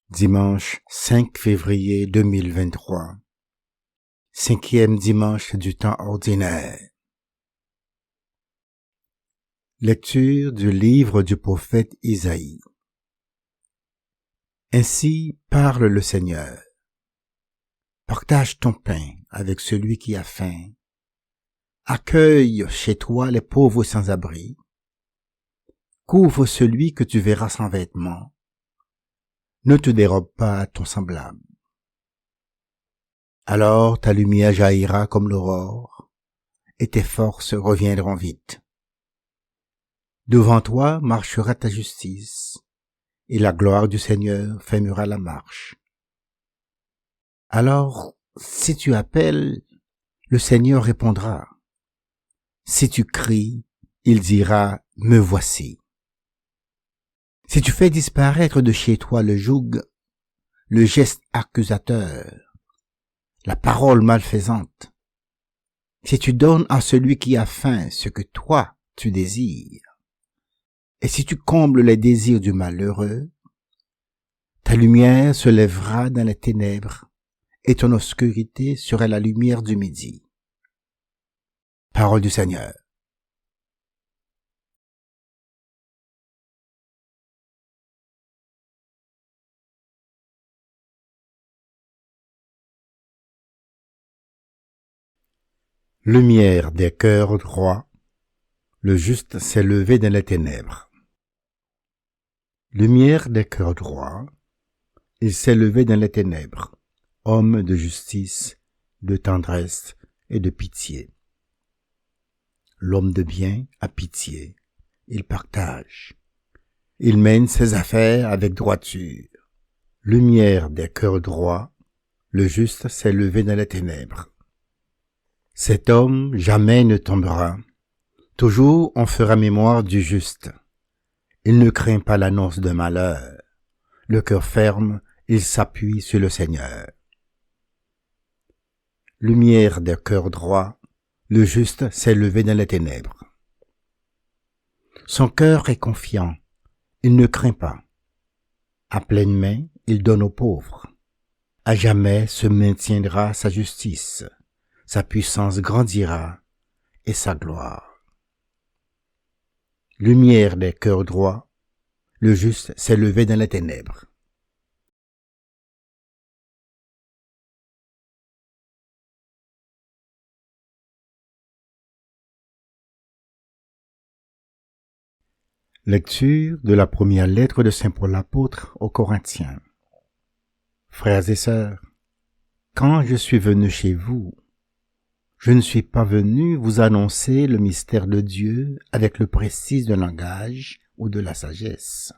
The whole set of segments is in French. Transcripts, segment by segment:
Dimanche 5 février 2023. 5e dimanche du temps ordinaire. Lecture du livre du prophète Isaïe. Ainsi parle le Seigneur. Partage ton pain avec celui qui a faim. Accueille chez toi les pauvres sans abri. Couvre celui que tu verras sans vêtements. Ne te dérobe pas à ton semblable. Alors ta lumière jaillira comme l'aurore, et tes forces reviendront vite. Devant toi marchera ta justice, et la gloire du Seigneur fermera la marche. Alors, si tu appelles, le Seigneur répondra. Si tu cries, il dira, me voici. Si tu fais disparaître de chez toi le joug, le geste accusateur, la parole malfaisante, si tu donnes à celui qui a faim ce que toi tu désires, et si tu combles les désirs du malheureux, ta lumière se lèvera dans les ténèbres, et ton obscurité sera la lumière du midi. Parole du Seigneur. Lumière des cœurs droits, le juste s'est levé dans les ténèbres. Lumière des cœurs droits, il s'est levé dans les ténèbres, homme de justice, de tendresse et de pitié. L'homme de bien a pitié, il partage. Il mène ses affaires avec droiture. Lumière des cœurs droits, le juste s'est levé dans les ténèbres. Cet homme jamais ne tombera. Toujours on fera mémoire du juste. Il ne craint pas l'annonce d'un malheur. Le cœur ferme, il s'appuie sur le Seigneur. Lumière des cœurs droits, le juste s'est levé dans les ténèbres. Son cœur est confiant, il ne craint pas. À pleine main, il donne aux pauvres. À jamais se maintiendra sa justice. Sa puissance grandira et sa gloire. Lumière des cœurs droits, le juste s'est levé dans les ténèbres. Lecture de la première lettre de Saint Paul l'apôtre aux Corinthiens. Frères et sœurs, quand je suis venu chez vous, je ne suis pas venu vous annoncer le mystère de Dieu avec le prestige d'un langage ou de la sagesse.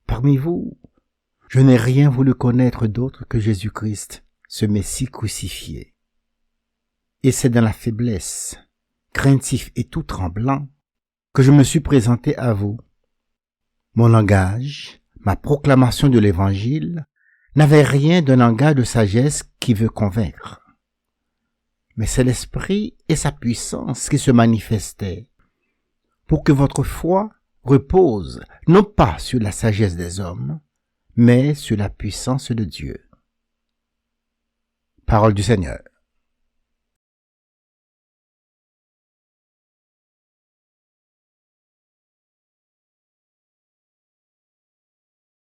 Parmi vous, je n'ai rien voulu connaître d'autre que Jésus-Christ, ce Messie crucifié. Et c'est dans la faiblesse, craintif et tout tremblant, que je me suis présenté à vous. Mon langage, ma proclamation de l'Évangile, n'avait rien d'un langage de sagesse qui veut convaincre. Mais c'est l'Esprit et sa puissance qui se manifestaient, pour que votre foi repose non pas sur la sagesse des hommes, mais sur la puissance de Dieu. Parole du Seigneur.